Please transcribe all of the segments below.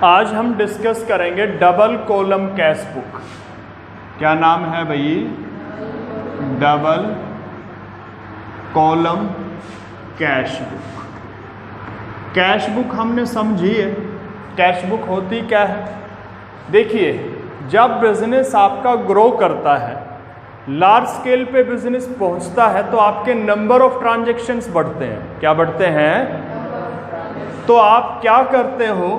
आज हम डिस्कस करेंगे डबल कॉलम कैश बुक। क्या नाम है भाई? Double column cash book. Cash book हमने समझी है। कैश बुक होती क्या है? देखिए, जब बिजनेस आपका ग्रो करता है, लार्ज स्केल पे बिजनेस पहुंचता है, तो आपके नंबर ऑफ ट्रांजैक्शंस बढ़ते हैं। क्या बढ़ते हैं? तो आप क्या करते हो,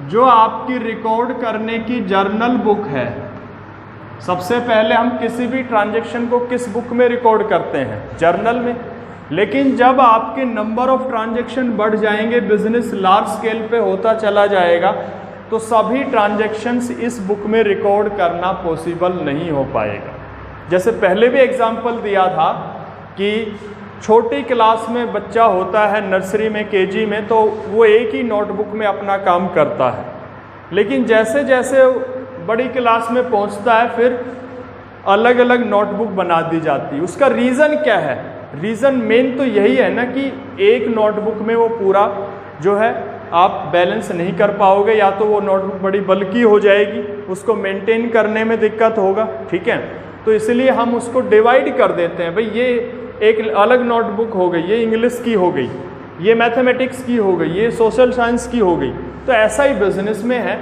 जो आपकी रिकॉर्ड करने की जर्नल बुक है, सबसे पहले हम किसी भी ट्रांजैक्शन को किस बुक में रिकॉर्ड करते हैं? जर्नल में। लेकिन जब आपके नंबर ऑफ ट्रांजैक्शन बढ़ जाएंगे, बिजनेस लार्ज स्केल पे होता चला जाएगा, तो सभी ट्रांजैक्शंस इस बुक में रिकॉर्ड करना पॉसिबल नहीं हो पाएगा। जैसे पहले भी एग्जांपल दिया था कि छोटी क्लास में बच्चा होता है, नर्सरी में, केजी में, तो वो एक ही नोटबुक में अपना काम करता है। लेकिन जैसे जैसे बड़ी क्लास में पहुंचता है, फिर अलग अलग नोटबुक बना दी जाती है। उसका रीज़न क्या है? रीज़न मेन तो यही है ना कि एक नोटबुक में वो पूरा जो है आप बैलेंस नहीं कर पाओगे, या तो वो नोटबुक बड़ी बल्कि हो जाएगी, उसको मेंटेन करने में दिक्कत होगा। ठीक है, तो इसलिए हम उसको डिवाइड कर देते हैं। भाई ये एक अलग नोटबुक हो गई, ये इंग्लिश की हो गई, ये मैथमेटिक्स की हो गई, ये सोशल साइंस की हो गई। तो ऐसा ही बिजनेस में है।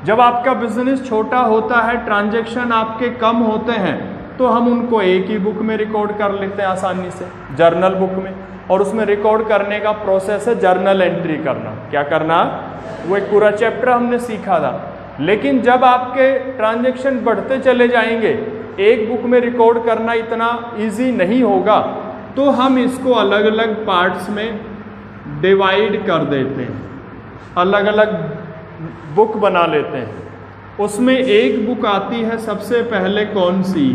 जब आपका बिजनेस छोटा होता है, ट्रांजैक्शन आपके कम होते हैं, तो हम उनको एक ही बुक में रिकॉर्ड कर लेते हैं आसानी से, जर्नल बुक में। और उसमें रिकॉर्ड करने का प्रोसेस है जर्नल एंट्री करना। क्या करना? वो एक पूरा चैप्टर हमने सीखा था। लेकिन जब आपके ट्रांजैक्शन बढ़ते चले जाएंगे, एक बुक में रिकॉर्ड करना इतना इजी नहीं होगा, तो हम इसको अलग अलग पार्ट्स में डिवाइड कर देते हैं, अलग अलग बुक बना लेते हैं। उसमें एक बुक आती है सबसे पहले, कौन सी?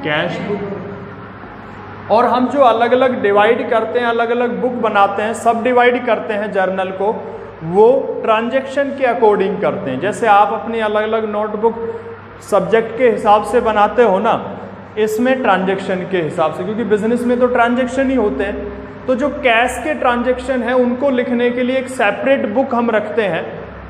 Cash book. और हम जो अलग अलग डिवाइड करते हैं, अलग अलग बुक बनाते हैं, सब डिवाइड करते हैं जर्नल को, वो ट्रांजैक्शन के अकॉर्डिंग करते हैं। जैसे आप अपनी अलग अलग नोटबुक सब्जेक्ट के हिसाब से बनाते हो ना, इसमें ट्रांजैक्शन के हिसाब से, क्योंकि बिजनेस में तो ट्रांजैक्शन ही होते हैं। तो जो कैश के ट्रांजैक्शन है, उनको लिखने के लिए एक सेपरेट बुक हम रखते हैं।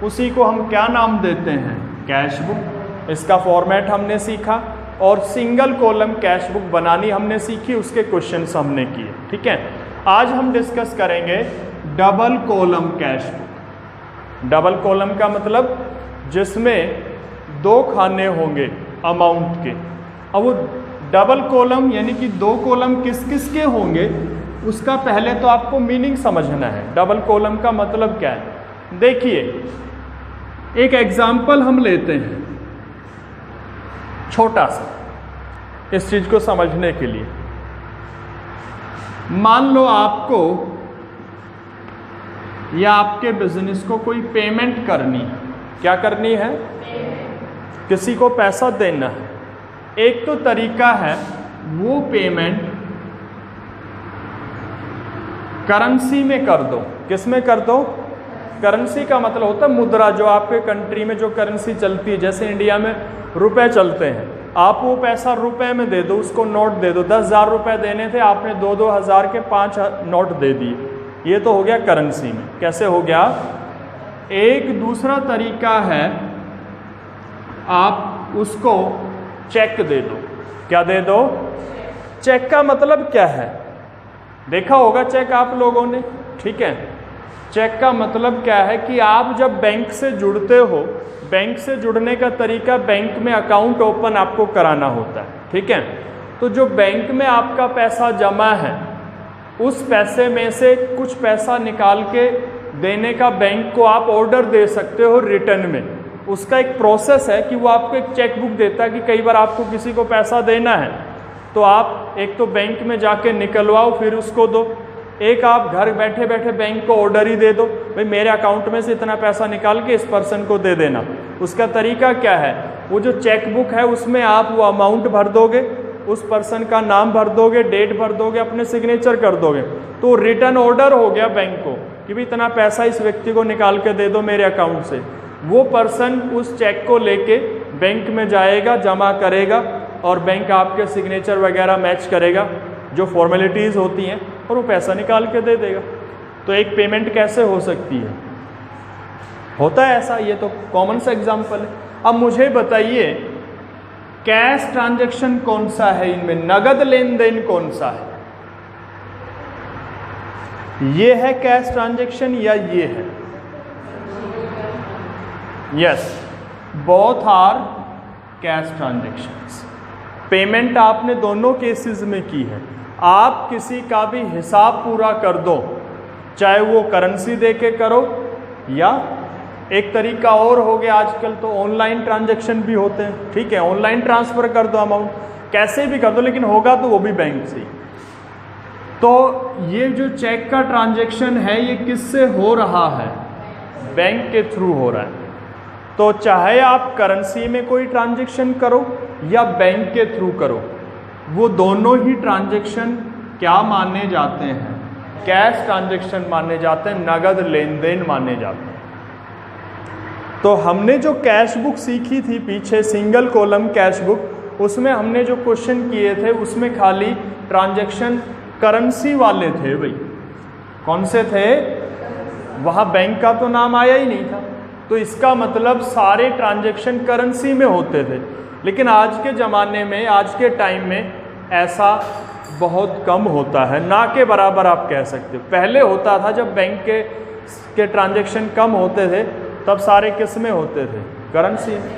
उसी को हम क्या नाम देते हैं? Cash book. इसका फॉर्मेट हमने सीखा, और सिंगल कॉलम कैश बुक बनानी हमने सीखी, उसके क्वेश्चंस हमने किए। ठीक है, आज हम डिस्कस करेंगे double column cash book. Double column का मतलब जिसमें दो खाने होंगे अमाउंट के। अब वो डबल कॉलम यानी कि दो कॉलम किस किस के होंगे, उसका पहले तो आपको मीनिंग समझना है। डबल कॉलम का मतलब क्या है? देखिए, एक एग्जाम्पल हम लेते हैं छोटा सा, इस चीज को समझने के लिए। मान लो आपको या आपके बिजनेस को कोई पेमेंट करनी है। क्या करनी है? किसी को पैसा देना है। एक तो तरीका है, वो पेमेंट करेंसी में कर दो। किस में कर दो? करेंसी का मतलब होता है मुद्रा, जो आपके कंट्री में जो करेंसी चलती है। जैसे इंडिया में रुपए चलते हैं, आप वो पैसा रुपए में दे दो, उसको नोट दे दो। 10,000 रुपए देने थे, आपने 2-2 हज़ार के 5 नोट दे दिए। ये तो हो गया करेंसी में। कैसे हो गया? एक दूसरा तरीका है, आप उसको चेक दे दो। क्या दे दो? चेक का मतलब क्या है? देखा होगा चेक आप लोगों ने। ठीक है, चेक का मतलब क्या है कि आप जब बैंक से जुड़ते हो, बैंक से जुड़ने का तरीका, बैंक में अकाउंट ओपन आपको कराना होता है। ठीक है, तो जो बैंक में आपका पैसा जमा है, उस पैसे में से कुछ पैसा निकाल के देने का बैंक को आप ऑर्डर दे सकते हो रिटर्न में। उसका एक प्रोसेस है कि वो आपको एक चेक बुक देता है कि कई बार आपको किसी को पैसा देना है, तो आप एक तो बैंक में जाके निकलवाओ, फिर उसको दो। एक आप घर बैठे बैठे बैंक को ऑर्डर ही दे दो, भाई मेरे अकाउंट में से इतना पैसा निकाल के इस पर्सन को दे देना। उसका तरीका क्या है? वो जो चेक बुक है, उसमें आप वो अमाउंट भर दोगे, उस पर्सन का नाम भर दोगे, डेट भर दोगे, अपने सिग्नेचर कर दोगे, तो रिटर्न ऑर्डर हो गया बैंक को कि भाई इतना पैसा इस व्यक्ति को निकाल के दे दो मेरे अकाउंट से। वो पर्सन उस चेक को लेके बैंक में जाएगा, जमा करेगा, और बैंक आपके सिग्नेचर वगैरह मैच करेगा, जो फॉर्मेलिटीज़ होती हैं, और वो पैसा निकाल के दे देगा। तो एक पेमेंट कैसे हो सकती है? होता है ऐसा, ये तो कॉमन सा एग्जाम्पल है। अब मुझे बताइए कैश ट्रांजैक्शन कौन सा है इनमें, नगद लेन देन कौन सा है? ये है कैश ट्रांजैक्शन या ये है? Yes, both are cash transactions. Payment आपने दोनों केसेस में की है। आप किसी का भी हिसाब पूरा कर दो, चाहे वो करेंसी दे के करो या एक तरीका और हो गया आजकल तो ऑनलाइन ट्रांजैक्शन भी होते हैं, ठीक है, ऑनलाइन ट्रांसफर कर दो अमाउंट, कैसे भी कर दो, लेकिन होगा तो वो भी बैंक से ही। तो ये जो चेक का ट्रांजैक्शन है ये किससे हो रहा है? बैंक के थ्रू हो रहा है। तो चाहे आप करेंसी में कोई ट्रांजैक्शन करो या बैंक के थ्रू करो, वो दोनों ही ट्रांजैक्शन क्या माने जाते हैं? कैश ट्रांजैक्शन माने जाते हैं, नगद लेन देन माने जाते हैं। तो हमने जो कैश बुक सीखी थी पीछे, सिंगल कॉलम कैश बुक, उसमें हमने जो क्वेश्चन किए थे उसमें खाली ट्रांजैक्शन करेंसी वाले थे भाई। कौन से थे? वहाँ बैंक का तो नाम आया ही नहीं था, तो इसका मतलब सारे ट्रांजैक्शन करेंसी में होते थे। लेकिन आज के ज़माने में, आज के टाइम में ऐसा बहुत कम होता है, ना के बराबर आप कह सकते हो। पहले होता था जब बैंक के ट्रांजैक्शन कम होते थे तब सारे किस में होते थे? करेंसी में।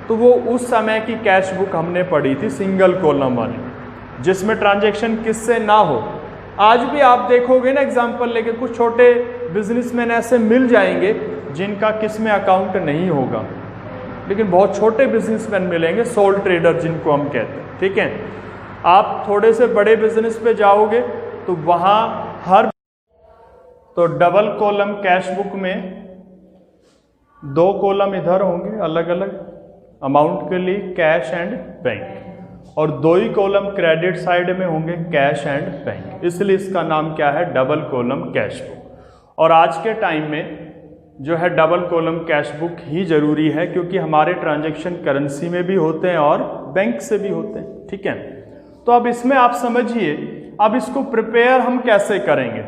तो वो उस समय की कैश बुक हमने पढ़ी थी सिंगल कॉलम वाली, जिसमें ट्रांजैक्शन किससे ना हो। आज भी आप देखोगे ना एग्जांपल लेके, कुछ छोटे बिजनेसमैन ऐसे मिल जाएंगे जिनका किस में अकाउंट नहीं होगा, लेकिन बहुत छोटे बिजनेसमैन मिलेंगे, सोल ट्रेडर जिनको हम कहते हैं, ठीक है। आप थोड़े से बड़े बिजनेस पे जाओगे तो वहाँ हर तो डबल कॉलम कैश बुक में 2 कॉलम इधर होंगे अलग अलग अमाउंट के लिए, कैश एंड बैंक, और 2 ही कॉलम क्रेडिट साइड में होंगे, कैश एंड बैंक। इसलिए इसका नाम क्या है? Double column cash book. और आज के टाइम में जो है डबल कॉलम कैश बुक ही जरूरी है, क्योंकि हमारे ट्रांजैक्शन करेंसी में भी होते हैं और बैंक से भी होते हैं, ठीक है। तो अब इसमें आप समझिए, अब इसको प्रिपेयर हम कैसे करेंगे।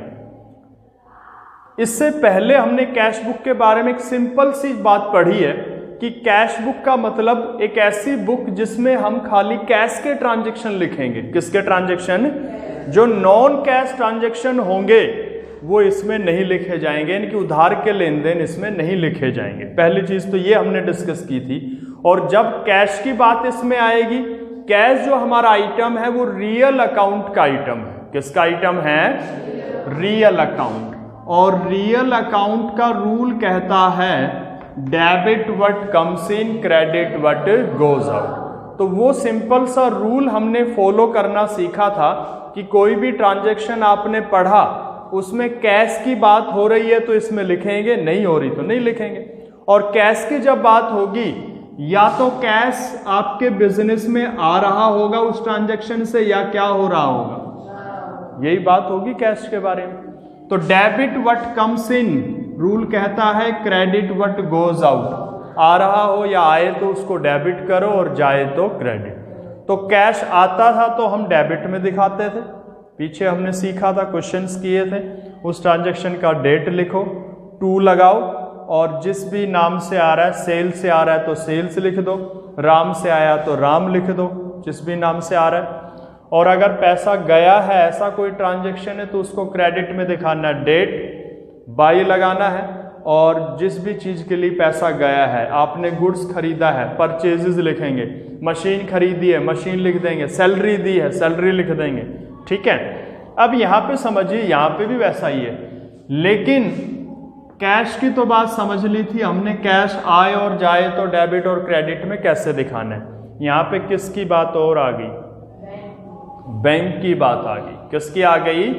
इससे पहले हमने कैश बुक के बारे में एक सिंपल सी बात पढ़ी है कि कैश बुक का मतलब एक ऐसी बुक जिसमें हम खाली कैश के ट्रांजैक्शन लिखेंगे। किसके ट्रांजैक्शन? जो नॉन कैश ट्रांजैक्शन होंगे वो इसमें नहीं लिखे जाएंगे, यानी कि उधार के लेन देन इसमें नहीं लिखे जाएंगे। पहली चीज तो ये हमने डिस्कस की थी। और जब कैश की बात इसमें आएगी, कैश जो हमारा आइटम है वो रियल अकाउंट का आइटम है। किसका आइटम है? Real account. और रियल अकाउंट का रूल कहता है debit what comes in, credit what goes out. तो वो सिंपल सा रूल हमने फॉलो करना सीखा था कि कोई भी ट्रांजैक्शन आपने पढ़ा उसमें कैश की बात हो रही है तो इसमें लिखेंगे, नहीं हो रही तो नहीं लिखेंगे। और कैश की जब बात होगी, या तो कैश आपके बिजनेस में आ रहा होगा उस ट्रांजैक्शन से, या क्या हो रहा होगा, यही बात होगी कैश के बारे में। तो debit what comes in rule कहता है क्रेडिट व्हाट गोज आउट। आ रहा हो या आए तो उसको डेबिट करो और जाए तो क्रेडिट। तो कैश आता था तो हम डेबिट में दिखाते थे, पीछे हमने सीखा था, क्वेश्चंस किए थे। उस ट्रांजैक्शन का डेट लिखो, टू लगाओ, और जिस भी नाम से आ रहा है, सेल से आ रहा है तो सेल्स लिख दो, राम से आया तो राम लिख दो, जिस भी नाम से आ रहा है। और अगर पैसा गया है, ऐसा कोई ट्रांजैक्शन है, तो उसको क्रेडिट में दिखाना, डेट बाई लगाना है। और जिस भी चीज़ के लिए पैसा गया है, आपने गुड्स खरीदा है, परचेजेस लिखेंगे, मशीन खरीदी है, मशीन लिख देंगे, सैलरी दी है, सैलरी लिख देंगे, ठीक है। अब यहाँ पे समझिए, यहाँ पे भी वैसा ही है, लेकिन कैश की तो बात समझ ली थी हमने, कैश आए और जाए तो डेबिट और क्रेडिट में कैसे दिखाना है। यहाँ पे किसकी बात और आ गई? बैंक की बात आ गई। किसकी आ गई?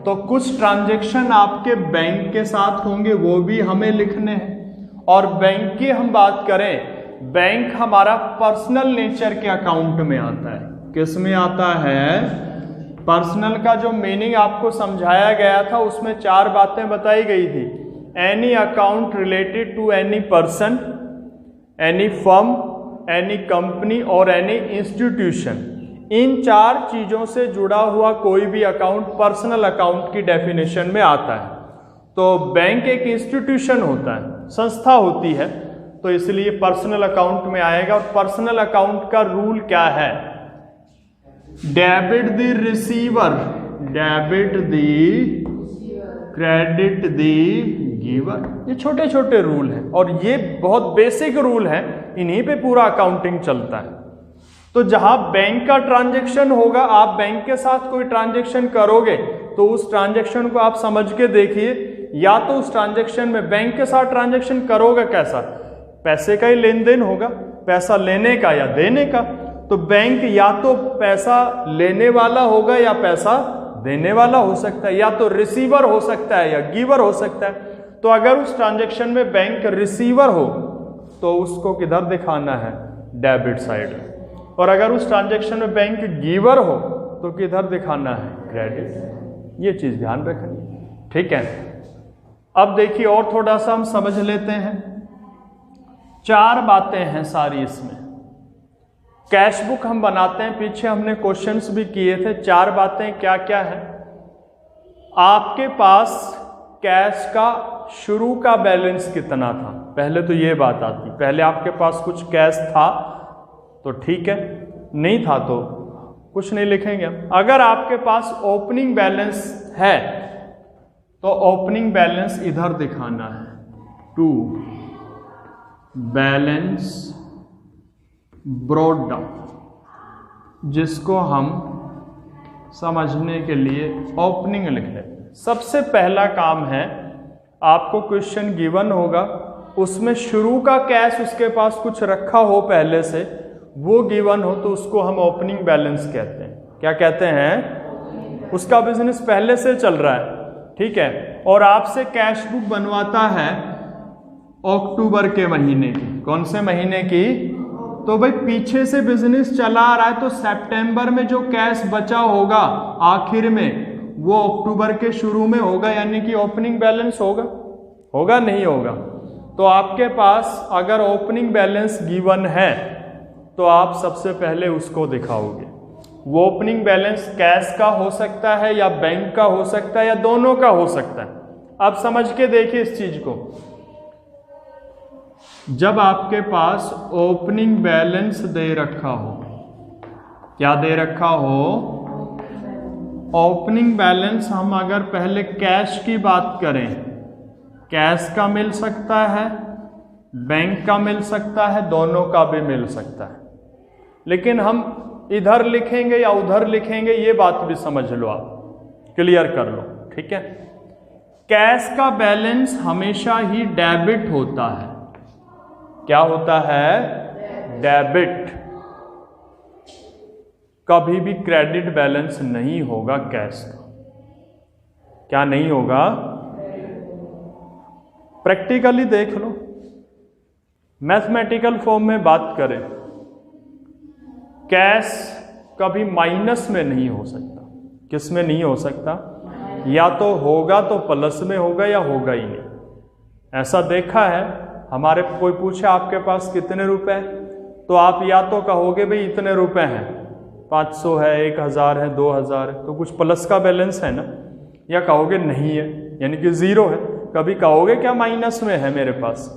तो कुछ ट्रांजैक्शन आपके बैंक के साथ होंगे, वो भी हमें लिखने हैं। और बैंक की हम बात करें, बैंक हमारा पर्सनल नेचर के अकाउंट में आता है। किस में आता है? पर्सनल का जो मीनिंग आपको समझाया गया था उसमें 4 बातें बताई गई थी। Any account related to any person, any firm, any company और एनी इंस्टीट्यूशन। इन 4 चीजों से जुड़ा हुआ कोई भी अकाउंट पर्सनल अकाउंट की डेफिनेशन में आता है। तो बैंक एक इंस्टीट्यूशन होता है, संस्था होती है, तो इसलिए पर्सनल अकाउंट में आएगा। और पर्सनल अकाउंट का रूल क्या है? Debit the receiver, debit the credit the giver. ये छोटे छोटे रूल हैं और ये बहुत बेसिक रूल हैं, इन्हीं पे पूरा अकाउंटिंग चलता है। तो जहां बैंक का ट्रांजैक्शन होगा, आप बैंक के साथ कोई ट्रांजैक्शन करोगे तो उस ट्रांजैक्शन को आप समझ के देखिए, या तो उस ट्रांजैक्शन में बैंक के साथ ट्रांजैक्शन करोगे कैसा, पैसे का ही लेन देन होगा, पैसा लेने का या देने का। तो बैंक या तो पैसा लेने वाला होगा या पैसा देने वाला हो सकता है, या तो रिसीवर हो सकता है या गिवर हो सकता है। तो अगर उस ट्रांजैक्शन में बैंक रिसीवर हो तो उसको किधर दिखाना है? Debit side. और अगर उस ट्रांजैक्शन में बैंक गिवर हो तो किधर दिखाना है? क्रेडिट। ये चीज ध्यान रखनी, ठीक है। अब देखिए और थोड़ा सा हम समझ लेते हैं। 4 बातें हैं सारी इसमें। कैश बुक हम बनाते हैं, पीछे हमने क्वेश्चंस भी किए थे। 4 बातें क्या क्या है? आपके पास कैश का शुरू का बैलेंस कितना था? पहले तो ये बात आती, पहले आपके पास कुछ कैश था तो ठीक है, नहीं था तो कुछ नहीं लिखेंगे हम। अगर आपके पास ओपनिंग बैलेंस है तो ओपनिंग बैलेंस इधर दिखाना है, टू बैलेंस ब्रॉट डाउन, जिसको हम समझने के लिए ओपनिंग लिख लेते हैं। सबसे पहला काम है, आपको क्वेश्चन गिवन होगा, उसमें शुरू का कैश उसके पास कुछ रखा हो पहले से, वो गिवन हो तो उसको हम ओपनिंग बैलेंस कहते हैं। क्या कहते हैं? उसका बिजनेस पहले से चल रहा है, ठीक है, और आपसे कैश बुक बनवाता है अक्टूबर के महीने की। कौन से महीने की? तो भाई पीछे से बिजनेस चला आ रहा है तो सितंबर में जो कैश बचा होगा आखिर में वो अक्टूबर के शुरू में होगा, यानी कि ओपनिंग बैलेंस होगा। होगा नहीं होगा? तो आपके पास अगर ओपनिंग बैलेंस गिवन है तो आप सबसे पहले उसको दिखाओगे। वो ओपनिंग बैलेंस कैश का हो सकता है या बैंक का हो सकता है या दोनों का हो सकता है। आप समझ के देखिए इस चीज को। जब आपके पास ओपनिंग बैलेंस दे रखा हो, क्या दे रखा हो? ओपनिंग बैलेंस हम अगर पहले कैश की बात करें, कैश का मिल सकता है, बैंक का मिल सकता है, दोनों का भी मिल सकता है। लेकिन हम इधर लिखेंगे या उधर लिखेंगे ये बात भी समझ लो, आप क्लियर कर लो, ठीक है। कैश का बैलेंस हमेशा ही डेबिट होता है। क्या होता है? डेबिट। कभी भी क्रेडिट बैलेंस नहीं होगा कैश का। क्या नहीं होगा? प्रैक्टिकली देख लो, मैथमेटिकल फॉर्म में बात करें, कैश कभी माइनस में नहीं हो सकता। किस में नहीं हो सकता? या तो होगा तो प्लस में होगा या होगा ही नहीं। ऐसा देखा है, हमारे कोई पूछे आपके पास कितने रुपए हैं, तो आप या तो कहोगे भाई इतने रुपए हैं, 500 है, 1000 है, 2000 है, तो कुछ प्लस का बैलेंस है ना, या कहोगे नहीं है यानी कि 0 है। कभी कहोगे क्या माइनस में है मेरे पास?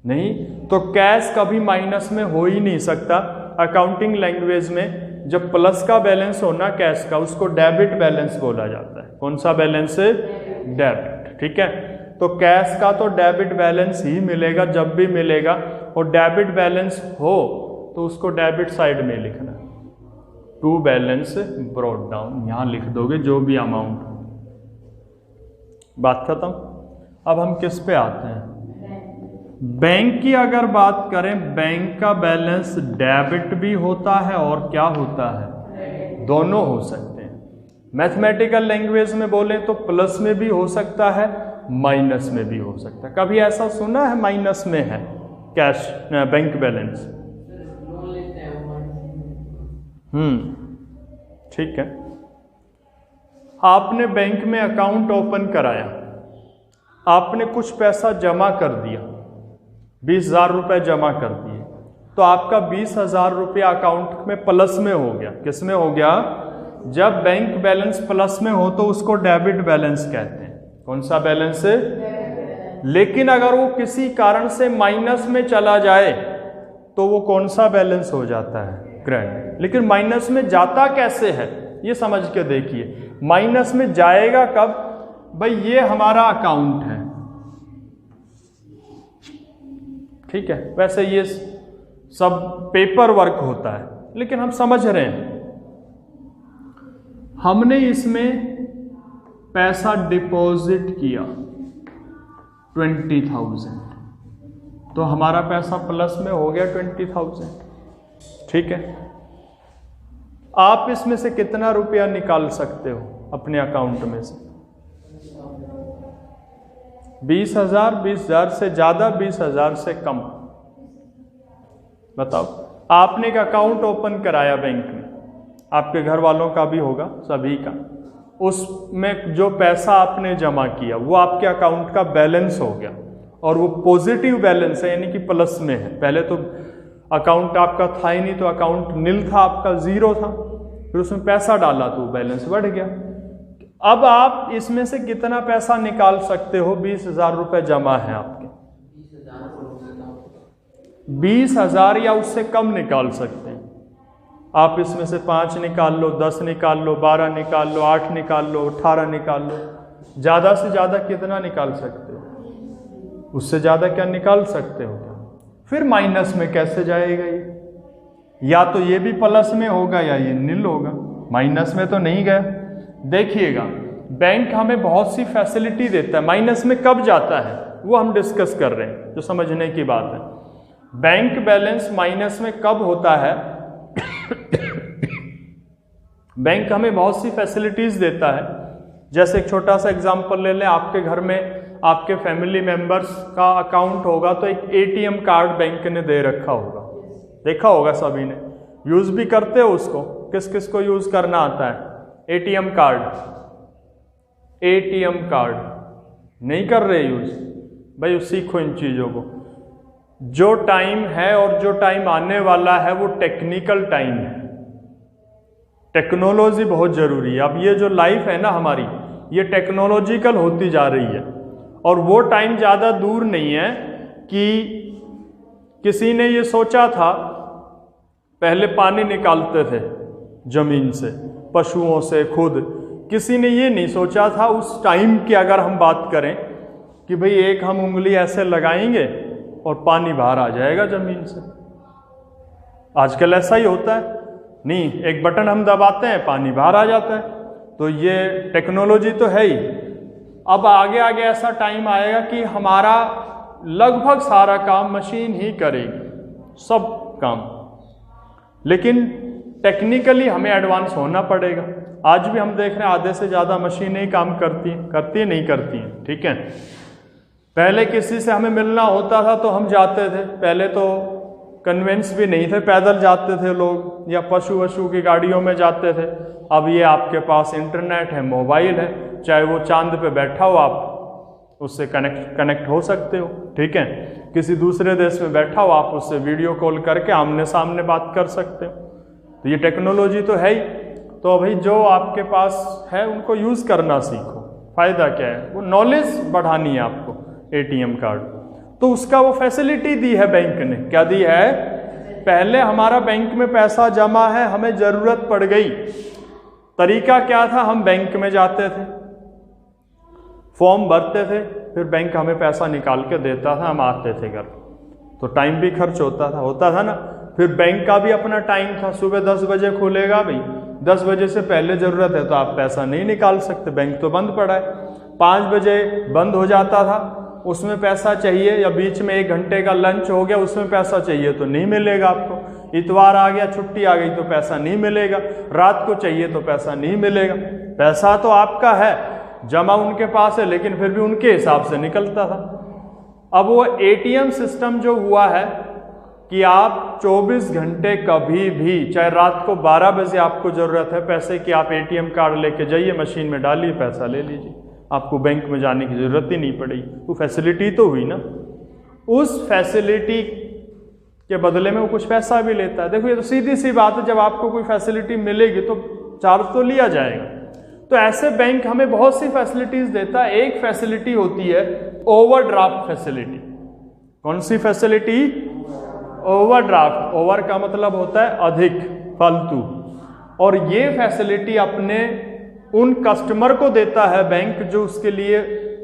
नहीं। तो कैश कभी माइनस में हो ही नहीं सकता। अकाउंटिंग लैंग्वेज में जब प्लस का बैलेंस होना कैश का, उसको डेबिट बैलेंस बोला जाता है। कौन सा बैलेंस? डेबिट, ठीक है। तो कैश का तो डेबिट बैलेंस ही मिलेगा जब भी मिलेगा, और डेबिट बैलेंस हो तो उसको डेबिट साइड में लिखना, टू बैलेंस ब्रॉट डाउन, यहां लिख दोगे जो भी अमाउंट। बात खत्म। अब हम किस पे आते हैं? बैंक की अगर बात करें, बैंक का बैलेंस डेबिट भी होता है और क्या होता है? दोनों हो सकते हैं। मैथमेटिकल लैंग्वेज में बोले तो प्लस में भी हो सकता है, माइनस में भी हो सकता है। कभी ऐसा सुना है माइनस में है कैश बैंक बैलेंस? ठीक है। आपने बैंक में अकाउंट ओपन कराया, आपने कुछ पैसा जमा कर दिया, 20,000 रुपए जमा कर दिए, तो आपका 20,000 रुपया अकाउंट में प्लस में हो गया। किस में हो गया? जब बैंक बैलेंस प्लस में हो तो उसको डेबिट बैलेंस कहते हैं। कौन सा बैलेंस है? लेकिन अगर वो किसी कारण से माइनस में चला जाए तो वो कौन सा बैलेंस हो जाता है? क्रेडिट। लेकिन माइनस में जाता कैसे है ये समझ के देखिए। माइनस में जाएगा कब? भाई ये हमारा अकाउंट है, ठीक है, वैसे ये सब पेपर वर्क होता है, लेकिन हम समझ रहे हैं। हमने इसमें पैसा डिपॉजिट किया 20,000, तो हमारा पैसा प्लस में हो गया 20,000, ठीक है। आप इसमें से कितना रुपया निकाल सकते हो अपने अकाउंट में से? 20,000, 20,000 से ज्यादा, 20,000 से कम? बताओ। आपने एक अकाउंट ओपन कराया बैंक में, आपके घर वालों का भी होगा, सभी का। उसमें जो पैसा आपने जमा किया वो आपके अकाउंट का बैलेंस हो गया, और वो पॉजिटिव बैलेंस है, यानी कि प्लस में है। पहले तो अकाउंट आपका था ही नहीं, तो अकाउंट नील था, आपका जीरो था, फिर उसमें पैसा डाला तो बैलेंस बढ़ गया। अब आप इसमें से कितना पैसा निकाल सकते हो? 20,000 रुपए जमा है आपके, 20,000 या उससे कम निकाल सकते हैं आप। इसमें से 5 निकाल लो, 10 निकाल लो, 12 निकाल लो, 8 निकाल लो, 18 निकाल लो। ज्यादा से ज्यादा कितना निकाल सकते हो? उससे ज्यादा क्या निकाल सकते हो? फिर माइनस में कैसे जाएगा ये? या तो ये भी प्लस में होगा या ये नील होगा, माइनस में तो नहीं गया। देखिएगा, बैंक हमें बहुत सी फैसिलिटी देता है। माइनस में कब जाता है वो हम डिस्कस कर रहे हैं, जो समझने की बात है। बैंक बैलेंस माइनस में कब होता है? बैंक हमें बहुत सी फैसिलिटीज देता है। जैसे एक छोटा सा एग्जांपल ले लें, आपके घर में आपके फैमिली मेंबर्स का अकाउंट होगा, तो एक एटीएम कार्ड बैंक ने दे रखा होगा, देखा होगा सभी ने, यूज भी करते हो उसको। किस किस को यूज करना आता है? ATM card. एटीएम कार्ड नहीं कर रहे यूज? भाई सीखो इन चीजों को। जो टाइम है और जो टाइम आने वाला है वो टेक्निकल टाइम है, टेक्नोलॉजी बहुत जरूरी है। अब ये जो लाइफ है ना हमारी, ये टेक्नोलॉजिकल होती जा रही है, और वो टाइम ज़्यादा दूर नहीं है कि किसी ने ये सोचा था, पहले पानी निकालते थे जमीन से, पशुओं से, खुद। किसी ने ये नहीं सोचा था उस टाइम की, अगर हम बात करें कि भाई एक हम उंगली ऐसे लगाएंगे और पानी बाहर आ जाएगा जमीन से। आजकल ऐसा ही होता है, नहीं, एक बटन हम दबाते हैं, पानी बाहर आ जाता है। तो ये टेक्नोलॉजी तो है ही। अब आगे आगे ऐसा टाइम आएगा कि हमारा लगभग सारा काम मशीन ही करेगी, सब काम। लेकिन टेक्निकली हमें एडवांस होना पड़ेगा। आज भी हम देख रहे हैं आधे से ज़्यादा मशीनें ही काम करती हैं, नहीं करती हैं, ठीक है। पहले किसी से हमें मिलना होता था तो हम जाते थे, पहले तो कन्वेंस भी नहीं थे, पैदल जाते थे लोग, या पशु वशु की गाड़ियों में जाते थे। अब ये आपके पास इंटरनेट है, मोबाइल है, चाहे वो चांद पे बैठा हो, आप उससे कनेक्ट हो सकते हो, ठीक है। किसी दूसरे देश में बैठा हो, आप उससे वीडियो कॉल करके आमने सामने बात कर सकते हो। तो ये टेक्नोलॉजी तो है ही। तो भाई जो आपके पास है उनको यूज करना सीखो। फायदा क्या है? वो नॉलेज बढ़ानी है आपको। एटीएम कार्ड तो उसका वो फैसिलिटी दी है बैंक ने। क्या दी है? पहले हमारा बैंक में पैसा जमा है, हमें जरूरत पड़ गई, तरीका क्या था? हम बैंक में जाते थे, फॉर्म भरते थे, फिर बैंक हमें पैसा निकाल के देता था, हम आते थे घर। तो टाइम भी खर्च होता था ना। फिर बैंक का भी अपना टाइम था, सुबह 10 बजे खुलेगा, भाई 10 बजे से पहले जरूरत है तो आप पैसा नहीं निकाल सकते, बैंक तो बंद पड़ा है। 5 बजे बंद हो जाता था, उसमें पैसा चाहिए, या बीच में 1 घंटे का लंच हो गया, उसमें पैसा चाहिए तो नहीं मिलेगा आपको। इतवार आ गया, छुट्टी आ गई तो पैसा नहीं मिलेगा, रात को चाहिए तो पैसा नहीं मिलेगा। पैसा तो आपका है, जमा उनके पास है, लेकिन फिर भी उनके हिसाब से निकलता था। अब वो एटीएम सिस्टम जो हुआ है कि आप 24 घंटे कभी भी, चाहे रात को 12 बजे आपको जरूरत है पैसे की, आप एटीएम कार्ड लेके जाइए, मशीन में डालिए, पैसा ले लीजिए, आपको बैंक में जाने की जरूरत ही नहीं पड़ेगी। वो फैसिलिटी तो हुई ना। उस फैसिलिटी के बदले में वो कुछ पैसा भी लेता है। देखो ये तो सीधी सी बात है, जब आपको कोई फैसिलिटी मिलेगी तो चार्ज तो लिया जाएगा। तो ऐसे बैंक हमें बहुत सी फैसिलिटीज देता है। एक फैसिलिटी होती है ओवरड्राफ्ट फैसिलिटी। कौन सी फैसिलिटी? ओवरड्राफ्ट। ओवर का मतलब होता है अधिक, फालतू। और ये फैसिलिटी अपने उन कस्टमर को देता है बैंक जो उसके लिए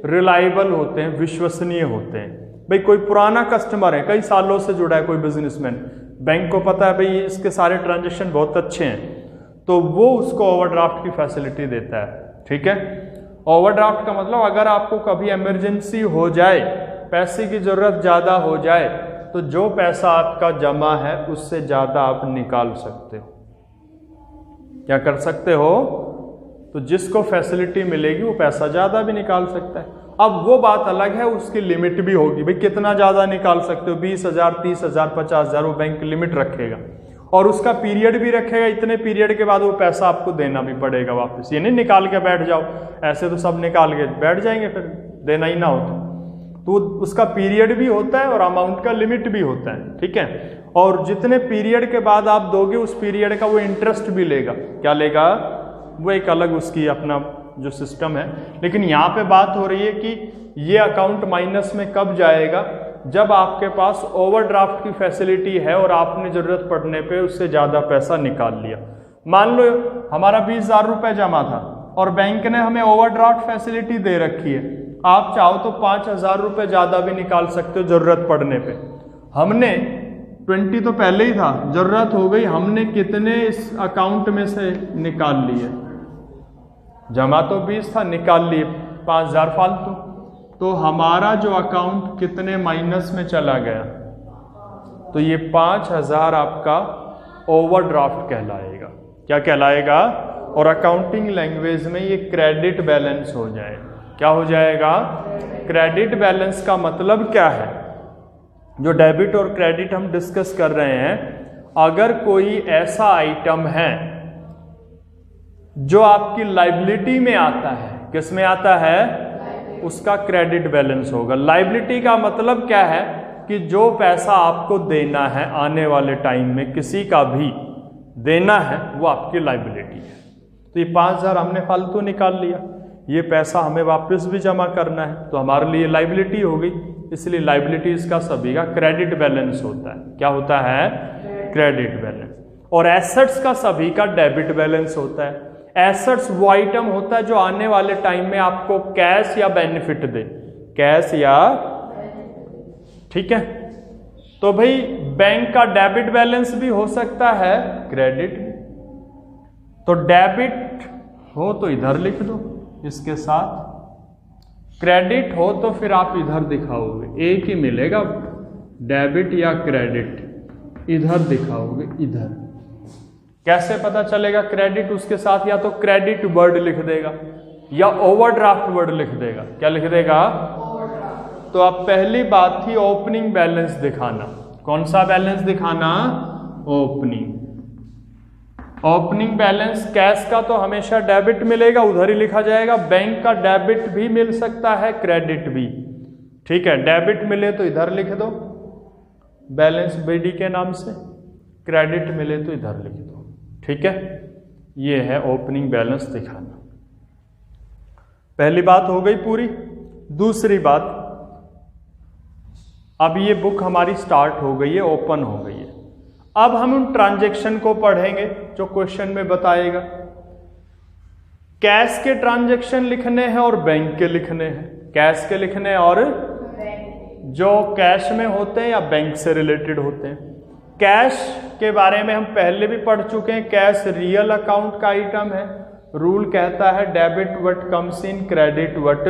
रिलायबल होते हैं, विश्वसनीय होते हैं। भाई कोई पुराना कस्टमर है, कई सालों से जुड़ा है कोई बिजनेसमैन, बैंक को पता है भाई इसके सारे ट्रांजैक्शन बहुत अच्छे हैं, तो वो उसको ओवरड्राफ्ट की फैसिलिटी देता है। ठीक है, ओवरड्राफ्ट का मतलब अगर आपको कभी इमरजेंसी हो जाए, पैसे की जरूरत ज़्यादा हो जाए, तो जो पैसा आपका जमा है उससे ज़्यादा आप निकाल सकते हो। क्या कर सकते हो? तो जिसको फैसिलिटी मिलेगी वो पैसा ज़्यादा भी निकाल सकता है। अब वो बात अलग है, उसकी लिमिट भी होगी। भाई कितना ज़्यादा निकाल सकते हो? 20,000, 30,000, 50,000 वो बैंक लिमिट रखेगा और उसका पीरियड भी रखेगा। इतने पीरियड के बाद वो पैसा आपको देना भी पड़ेगा वापस। ये नहीं निकाल के बैठ जाओ, ऐसे तो सब निकाल के बैठ जाएंगे, फिर देना ही ना हो तो उसका पीरियड भी होता है और अमाउंट का लिमिट भी होता है। ठीक है, और जितने पीरियड के बाद आप दोगे उस पीरियड का वो इंटरेस्ट भी लेगा। क्या लेगा? वो एक अलग उसकी अपना जो सिस्टम है। लेकिन यहाँ पे बात हो रही है कि ये अकाउंट माइनस में कब जाएगा? जब आपके पास ओवरड्राफ्ट की फैसिलिटी है और आपने ज़रूरत पड़ने पे उससे ज़्यादा पैसा निकाल लिया। मान लो हमारा 20,000 रुपये जमा था और बैंक ने हमें ओवरड्राफ्ट फैसिलिटी दे रखी है। आप चाहो तो 5,000 रुपये ज़्यादा भी निकाल सकते हो ज़रूरत पड़ने पे। हमने 20 तो पहले ही था, ज़रूरत हो गई, हमने कितने इस अकाउंट में से निकाल लिए? जमा तो 20 था, निकाल लिए 5,000 फालतू। तो हमारा जो अकाउंट कितने माइनस में चला गया? तो ये 5,000 आपका ओवरड्राफ्ट कहलाएगा। क्या कहलाएगा? और अकाउंटिंग लैंग्वेज में ये क्रेडिट बैलेंस हो जाएगा। क्या हो जाएगा? क्रेडिट बैलेंस का मतलब क्या है? जो डेबिट और क्रेडिट हम डिस्कस कर रहे हैं, अगर कोई ऐसा आइटम है जो आपकी लायबिलिटी में आता है, किस में आता है? उसका क्रेडिट बैलेंस होगा। लायबिलिटी का मतलब क्या है? कि जो पैसा आपको देना है आने वाले टाइम में, किसी का भी देना है, वो आपकी लायबिलिटी है। तो ये 5,000 हमने फालतू निकाल लिया, ये पैसा हमें वापस भी जमा करना है, तो हमारे लिए लायबिलिटी हो गई। इसलिए लायबिलिटीज का सभी का क्रेडिट बैलेंस होता है। क्या होता है? Credit balance. और एसेट्स का सभी का डेबिट बैलेंस होता है। एसेट्स वो आइटम होता है जो आने वाले टाइम में आपको कैश या बेनिफिट दे, कैश या, ठीक है। तो भाई बैंक का डेबिट बैलेंस भी हो सकता है, क्रेडिट। तो डेबिट हो तो इधर लिख दो इसके साथ, क्रेडिट हो तो फिर आप इधर दिखाओगे, एक ही मिलेगा, डेबिट या क्रेडिट इधर दिखाओगे, इधर। कैसे पता चलेगा क्रेडिट? उसके साथ या तो क्रेडिट वर्ड लिख देगा या ओवरड्राफ्ट वर्ड लिख देगा। क्या लिख देगा? तो अब पहली बात थी ओपनिंग बैलेंस दिखाना। कौन सा बैलेंस दिखाना? ओपनिंग। ओपनिंग बैलेंस कैश का तो हमेशा डेबिट मिलेगा, उधर ही लिखा जाएगा। बैंक का डेबिट भी मिल सकता है, क्रेडिट भी, ठीक है। डेबिट मिले तो इधर लिख दो बैलेंस बीडी के नाम से, क्रेडिट मिले तो इधर लिख दो, ठीक है। ये है ओपनिंग बैलेंस दिखाना। पहली बात हो गई पूरी। दूसरी बात, अब ये बुक हमारी स्टार्ट हो गई है, ओपन हो गई है। अब हम उन ट्रांजैक्शन को पढ़ेंगे जो क्वेश्चन में बताएगा। कैश के ट्रांजैक्शन लिखने हैं और बैंक के लिखने हैं। कैश के लिखने हैं और जो कैश में होते हैं या बैंक से रिलेटेड होते हैं। कैश के बारे में हम पहले भी पढ़ चुके हैं। कैश रियल अकाउंट का आइटम है। रूल कहता है debit what comes in, credit what.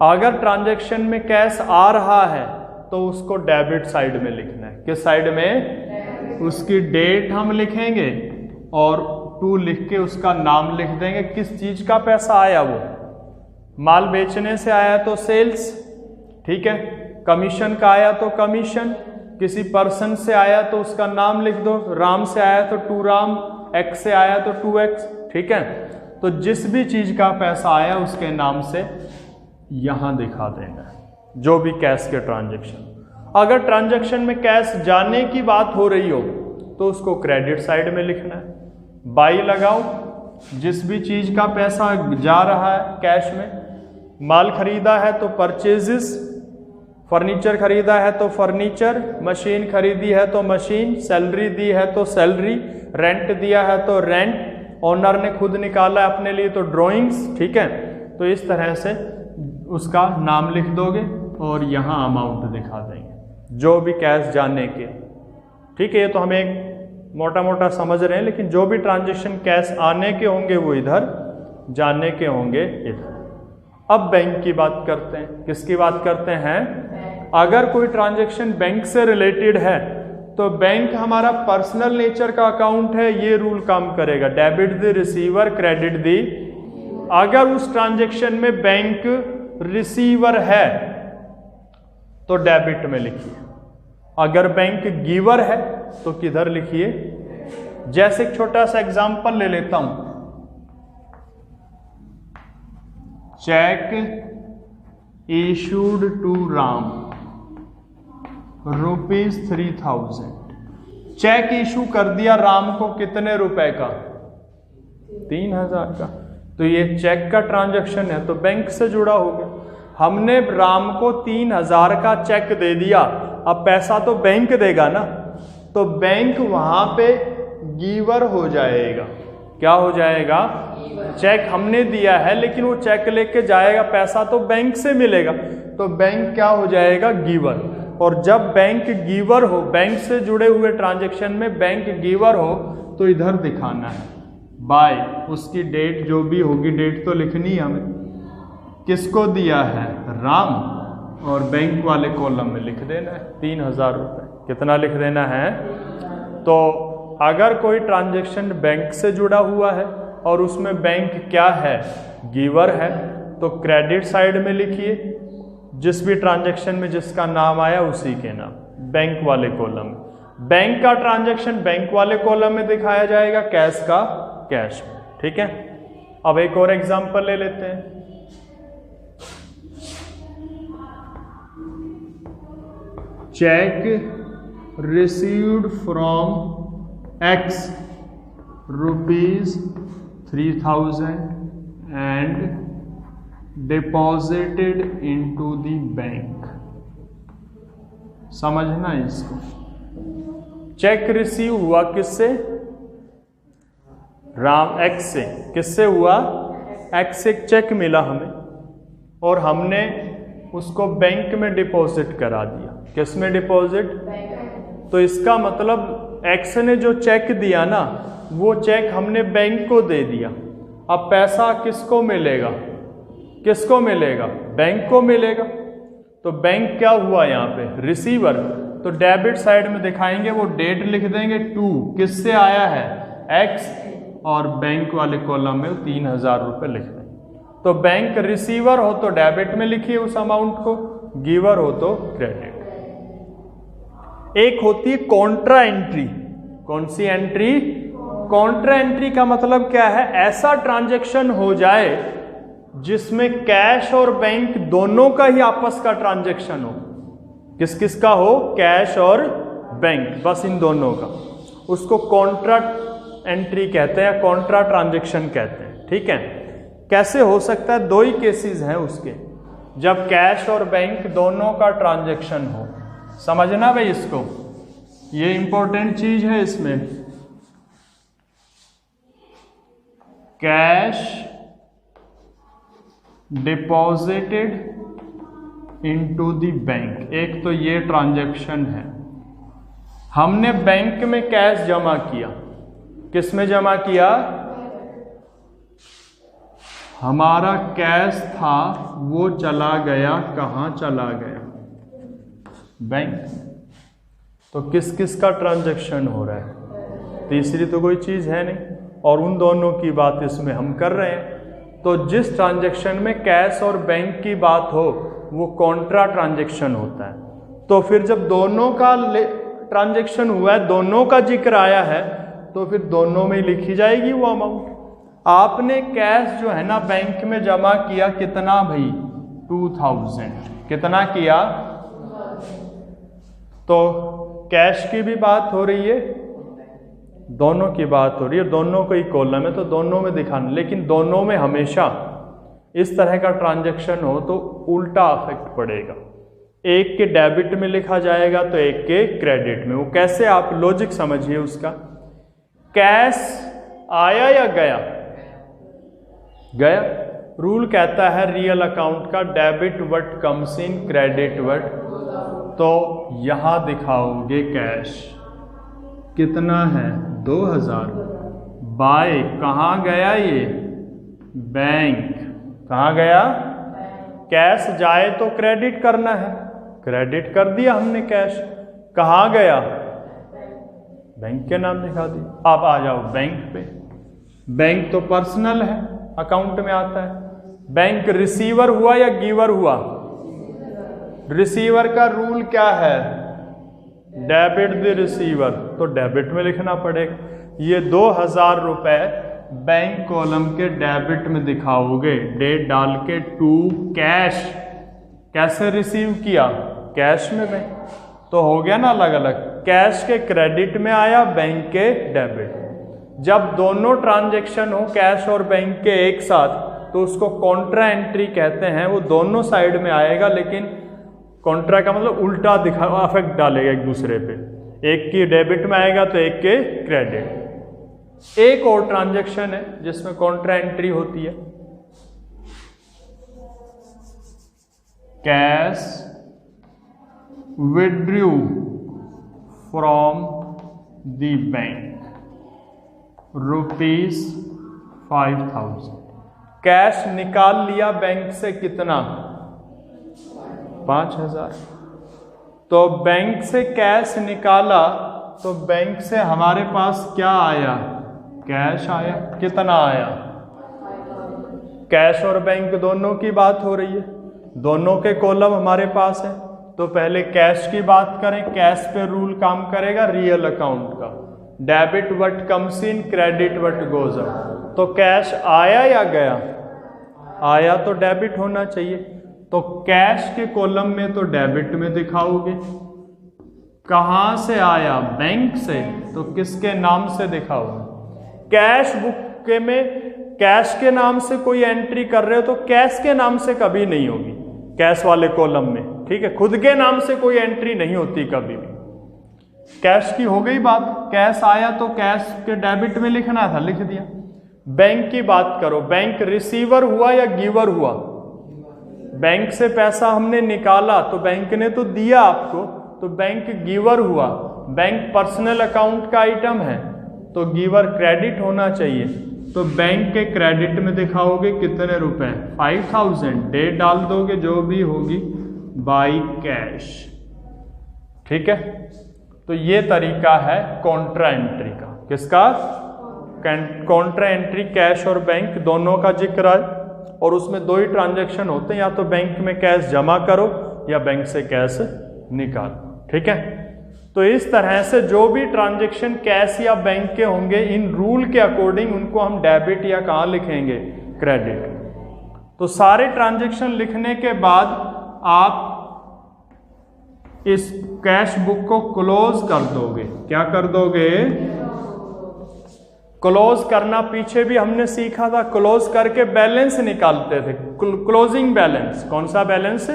अगर ट्रांजैक्शन में कैश आ रहा है तो उसको डेबिट साइड में लिखना है। किस साइड में? उसकी डेट हम लिखेंगे और टू लिख के उसका नाम लिख देंगे, किस चीज का पैसा आया। वो माल बेचने से आया तो सेल्स, ठीक है। कमीशन का आया तो कमीशन, किसी पर्सन से आया तो उसका नाम लिख दो। राम से आया तो टू राम, एक्स से आया तो 2x, ठीक है। तो जिस भी चीज का पैसा आया उसके नाम से यहां दिखा देना है, जो भी कैश के ट्रांजैक्शन। अगर ट्रांजैक्शन में कैश जाने की बात हो रही हो तो उसको क्रेडिट साइड में लिखना है। बाई लगाओ जिस भी चीज का पैसा जा रहा है कैश में, माल खरीदा है तो परचेजेस, फर्नीचर खरीदा है तो फर्नीचर, मशीन खरीदी है तो मशीन, सैलरी दी है तो सैलरी, रेंट दिया है तो रेंट, ओनर ने खुद निकाला अपने लिए तो ड्राइंग्स। ठीक है, तो इस तरह से उसका नाम लिख दोगे और यहाँ अमाउंट दिखा देंगे जो भी कैश जाने के। ठीक है, ये तो हम एक मोटा मोटा समझ रहे हैं, लेकिन जो भी ट्रांजैक्शन कैश आने के होंगे वो इधर, जाने के होंगे इधर। अब बैंक की बात करते हैं। किसकी बात करते हैं? अगर कोई ट्रांजैक्शन बैंक से रिलेटेड है तो बैंक हमारा पर्सनल नेचर का अकाउंट है, ये रूल काम करेगा, डेबिट द रिसीवर क्रेडिट दी। अगर उस ट्रांजैक्शन में बैंक रिसीवर है तो डेबिट में लिखिए, अगर बैंक गिवर है तो किधर लिखिए। जैसे एक छोटा सा एग्जांपल ले लेता हूं, cheque issued to Ram ₹3000। Cheque issue कर दिया राम को कितने रुपए का? 3000 का। तो ये चेक का ट्रांजैक्शन है तो बैंक से जुड़ा हो गया। हमने राम को 3000 का चेक दे दिया, अब पैसा तो बैंक देगा ना, तो बैंक वहां पे गिवर हो जाएगा। क्या हो जाएगा? चेक हमने दिया है लेकिन वो चेक लेके जाएगा, पैसा तो बैंक से मिलेगा, तो बैंक क्या हो जाएगा? गिवर। और जब बैंक गिवर हो, बैंक से जुड़े हुए ट्रांजैक्शन में बैंक गिवर हो तो इधर दिखाना है बाय, उसकी डेट जो भी होगी, डेट तो लिखनी है हमें, किसको दिया है? राम, और बैंक वाले कॉलम में लिख देना है 3000 रुपये। कितना लिख देना है? तो अगर कोई ट्रांजैक्शन बैंक से जुड़ा हुआ है और उसमें बैंक क्या है? गिवर है, तो क्रेडिट साइड में लिखिए, जिस भी ट्रांजैक्शन में जिसका नाम आया उसी के नाम, बैंक वाले कॉलम में। बैंक का ट्रांजैक्शन बैंक वाले कॉलम में दिखाया जाएगा, कैश का कैश में। ठीक है, अब एक और एग्जांपल ले लेते हैं। Check received from X ₹3000 and deposited into the bank. समझना इसको। चेक रिसीव हुआ किससे? राम X से। किससे हुआ? X से एक चेक मिला हमें और हमने उसको बैंक में डिपॉजिट करा दिया। किस में डिपॉजिट? तो इसका मतलब एक्स ने जो चेक दिया ना, वो चेक हमने बैंक को दे दिया। अब पैसा किसको मिलेगा? किसको मिलेगा? बैंक को मिलेगा। तो बैंक क्या हुआ यहाँ पे? रिसीवर। तो डेबिट साइड में दिखाएंगे, वो डेट लिख देंगे 2, किससे आया है? एक्स, और बैंक वाले कॉलम में 3000 रुपये लिख देंगे। तो बैंक रिसीवर हो तो डेबिट में लिखिए उस अमाउंट को, गिवर हो तो क्रेडिट। एक होती है कॉन्ट्रा एंट्री। कौन सी एंट्री? कॉन्ट्रा एंट्री का मतलब क्या है? ऐसा ट्रांजैक्शन हो जाए जिसमें कैश और बैंक दोनों का ही आपस का ट्रांजैक्शन हो। किस किस का हो? कैश और बैंक, बस इन दोनों का। उसको कॉन्ट्रा एंट्री कहते हैं, कॉन्ट्रा ट्रांजैक्शन कहते हैं। ठीक है, कैसे हो सकता है? 2 ही केसेस हैं उसके, जब कैश और बैंक दोनों का ट्रांजैक्शन हो। समझना भाई इसको, ये इंपॉर्टेंट चीज है इसमें। Cash deposited into the bank, एक तो ये ट्रांजैक्शन है। हमने बैंक में कैश जमा किया। किस में जमा किया? हमारा कैश था वो चला गया, कहां चला गया? बैंक। तो किस किस का ट्रांजैक्शन हो रहा है? तीसरी तो कोई चीज है नहीं, और उन दोनों की बात इसमें हम कर रहे हैं। तो जिस ट्रांजैक्शन में कैश और बैंक की बात हो वो कॉन्ट्रा ट्रांजैक्शन होता है। तो फिर जब दोनों का ट्रांजैक्शन हुआ है, दोनों का जिक्र आया है, तो फिर दोनों में लिखी जाएगी वो अमाउंट। आपने कैश जो है ना बैंक में जमा किया, कितना भाई? 2000। कितना किया? तो कैश की भी बात हो रही है, दोनों की बात हो रही है, दोनों को ही कॉलम है तो दोनों में दिखाना, लेकिन दोनों में हमेशा इस तरह का ट्रांजैक्शन हो तो उल्टा इफेक्ट पड़ेगा। एक के डेबिट में लिखा जाएगा तो एक के क्रेडिट में। वो कैसे, आप लॉजिक समझिए उसका। कैश आया या गया? गया। रूल कहता है रियल अकाउंट का debit what comes in, credit what. तो यहां दिखाओगे कैश कितना है 2000 बाय कहां गया ये, बैंक। कहां गया? कैश जाए तो क्रेडिट करना है, क्रेडिट कर दिया हमने कैश। कहां गया? बैंक के नाम दिखा दिया। अब आ जाओ बैंक पे। बैंक तो पर्सनल है, अकाउंट में आता है। बैंक रिसीवर हुआ या गिवर हुआ? रिसीवर का रूल क्या है? डेबिट द रिसीवर, तो डेबिट में लिखना पड़ेगा। ये 2000 रुपए बैंक कॉलम के डेबिट में दिखाओगे, डेट डाल के टू कैश। कैसे रिसीव किया? कैश में बैंक। तो हो गया ना अलग अलग, कैश के क्रेडिट में आया, बैंक के डेबिट। जब दोनों ट्रांजैक्शन हो कैश और बैंक के एक साथ तो उसको कॉन्ट्रा एंट्री कहते हैं। वो दोनों साइड में आएगा, लेकिन कॉन्ट्रा का मतलब उल्टा दिखा इफेक्ट डालेगा एक दूसरे पे। एक की डेबिट में आएगा तो एक के क्रेडिट। एक और ट्रांजैक्शन है जिसमें कॉन्ट्रा एंट्री होती है, cash withdrew from the bank ₹5000। Cash निकाल लिया बैंक से, कितना? 5000। तो बैंक से कैश निकाला तो बैंक से हमारे पास क्या आया? कैश आया। कितना आया? कैश और बैंक दोनों की बात हो रही है, दोनों के कॉलम हमारे पास है। तो पहले कैश की बात करें, कैश पे रूल काम करेगा रियल अकाउंट का, debit what comes in, credit what goes out. तो कैश आया या गया? आया तो डेबिट होना चाहिए, तो कैश के कॉलम में तो डेबिट में दिखाओगे। कहां से आया? बैंक से, तो किसके नाम से दिखाओगे? कैश बुक के में कैश के नाम से कोई एंट्री कर रहे हो तो कैश के नाम से कभी नहीं होगी, कैश वाले कॉलम में, ठीक है। खुद के नाम से कोई एंट्री नहीं होती कभी भी। कैश की हो गई बात, कैश आया तो कैश के डेबिट में लिखना था, लिख दिया। बैंक की बात करो, बैंक रिसीवर हुआ या गिवर हुआ? बैंक से पैसा हमने निकाला तो बैंक ने तो दिया आपको, तो बैंक गिवर हुआ। बैंक पर्सनल अकाउंट का आइटम है तो गिवर क्रेडिट होना चाहिए। तो बैंक के क्रेडिट में दिखाओगे कितने रुपए? 5000। डेट डाल दोगे जो भी होगी, बाई कैश, ठीक है। तो ये तरीका है कॉन्ट्रा एंट्री का। किसका? Contra entry. कैश और बैंक दोनों का जिक्र है और उसमें दो ही ट्रांजैक्शन होते हैं, या तो बैंक में कैश जमा करो या बैंक से कैश निकालो, ठीक है। तो इस तरह से जो भी ट्रांजैक्शन कैश या बैंक के होंगे, इन रूल के अकॉर्डिंग उनको हम डेबिट या कहाँ लिखेंगे? क्रेडिट। तो सारे ट्रांजैक्शन लिखने के बाद आप इस कैश बुक को क्लोज कर दोगे। क्या कर दोगे? क्लोज करना पीछे भी हमने सीखा था। क्लोज करके बैलेंस निकालते थे, क्लोजिंग बैलेंस। कौन सा बैलेंस?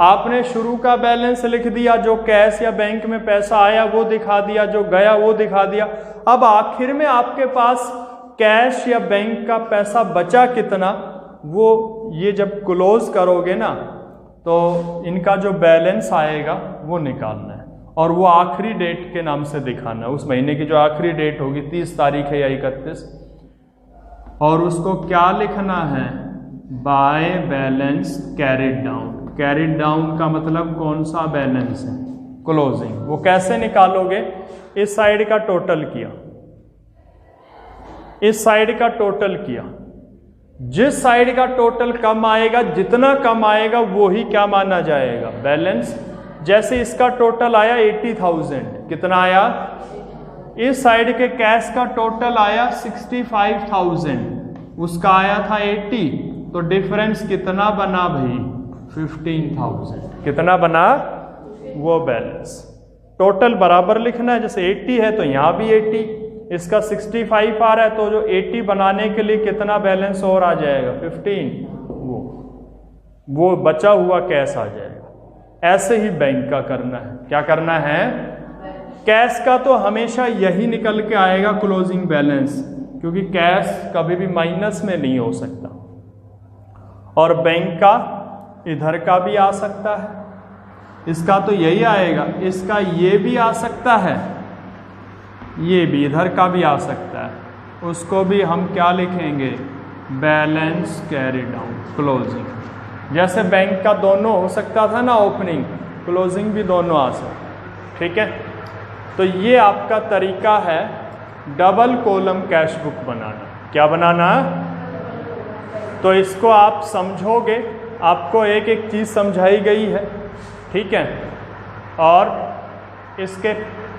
आपने शुरू का बैलेंस लिख दिया, जो कैश या बैंक में पैसा आया वो दिखा दिया, जो गया वो दिखा दिया। अब आखिर में आपके पास कैश या बैंक का पैसा बचा कितना, वो ये जब क्लोज करोगे ना तो इनका जो बैलेंस आएगा वो निकालना है, और वो आखिरी डेट के नाम से दिखाना है। उस महीने की जो आखिरी डेट होगी, 30 तारीख है या 31, और उसको क्या लिखना है? By balance carried down. Carried down का मतलब कौन सा बैलेंस है? क्लोजिंग। वो कैसे निकालोगे? इस साइड का टोटल किया, इस साइड का टोटल किया। जिस साइड का टोटल कम आएगा, जितना कम आएगा वो ही क्या माना जाएगा? बैलेंस। जैसे इसका टोटल आया 80,000, कितना आया? इस साइड के कैश का टोटल आया 65,000, उसका आया था 80, तो डिफरेंस कितना बना भाई? 15,000। कितना बना? वो बैलेंस। टोटल बराबर लिखना है, जैसे 80 है तो यहां भी 80, इसका 65 आ रहा है, तो जो 80 बनाने के लिए कितना बैलेंस और आ जाएगा 15, वो बचा हुआ कैश आ जाएगा। ऐसे ही बैंक का करना है। क्या करना है? कैश का तो हमेशा यही निकल के आएगा क्लोजिंग बैलेंस, क्योंकि कैश कभी भी माइनस में नहीं हो सकता। और बैंक का इधर का भी आ सकता है, इसका तो यही आएगा, इसका ये भी आ सकता है, ये भी इधर का भी आ सकता है। उसको भी हम क्या लिखेंगे? Balance carry down closing. जैसे बैंक का दोनों हो सकता था ना, ओपनिंग क्लोजिंग भी दोनों आ सकता। ठीक है, तो ये आपका तरीका है डबल कॉलम कैश बुक बनाना। क्या बनाना? तो इसको आप समझोगे, आपको एक एक चीज़ समझाई गई है। ठीक है, और इसके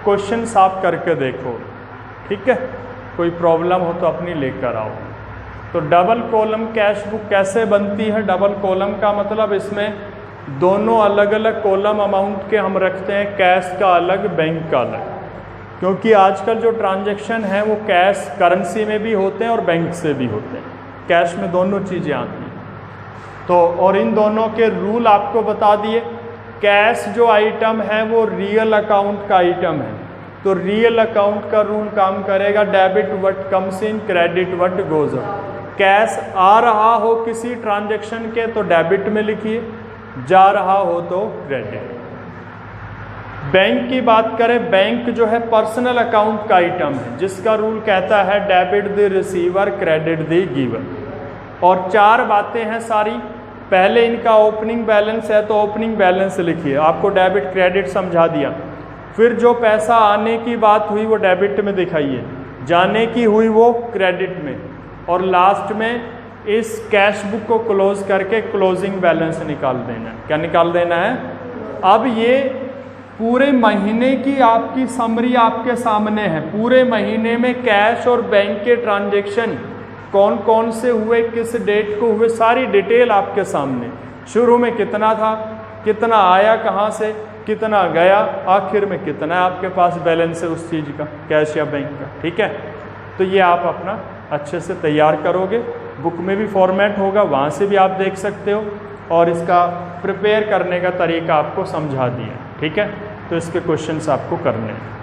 क्वेश्चंस आप करके देखो। ठीक है, कोई प्रॉब्लम हो तो अपनी लेकर आओ। तो डबल कॉलम कैश बुक कैसे बनती है? डबल कॉलम का मतलब इसमें दोनों अलग अलग कॉलम अमाउंट के हम रखते हैं, कैश का अलग, बैंक का अलग। क्योंकि आजकल जो ट्रांजैक्शन है वो कैश करेंसी में भी होते हैं और बैंक से भी होते हैं। कैश में दोनों चीज़ें आती हैं। तो और इन दोनों के रूल आपको बता दिए। कैश जो आइटम है वो रियल अकाउंट का आइटम है, तो रियल अकाउंट का रूल काम करेगा, debit what comes in, credit what goes out. Cash आ रहा हो किसी ट्रांजैक्शन के तो डेबिट में लिखिए, जा रहा हो तो क्रेडिट। बैंक की बात करें, बैंक जो है पर्सनल अकाउंट का आइटम है, जिसका रूल कहता है debit the receiver, credit the giver. और 4 बातें हैं सारी। पहले इनका ओपनिंग बैलेंस है तो ओपनिंग बैलेंस लिखिए, आपको डेबिट क्रेडिट समझा दिया। फिर जो पैसा आने की बात हुई वो डेबिट में दिखाइए, जाने की हुई वो क्रेडिट में, और लास्ट में इस कैश बुक को क्लोज करके क्लोजिंग बैलेंस निकाल देना है। क्या निकाल देना है? अब ये पूरे महीने की आपकी समरी आपके सामने है। पूरे महीने में कैश और बैंक के ट्रांजैक्शन कौन कौन से हुए, किस डेट को हुए, सारी डिटेल आपके सामने। शुरू में कितना था, कितना आया कहाँ से, कितना गया, आखिर में कितना आपके पास बैलेंस है उस चीज़ का, कैश या बैंक का। ठीक है, तो ये आप अपना अच्छे से तैयार करोगे। बुक में भी फॉर्मेट होगा, वहाँ से भी आप देख सकते हो, और इसका प्रिपेयर करने का तरीका आपको समझा दिया। ठीक है, तो इसके क्वेश्चंस आपको करने हैं।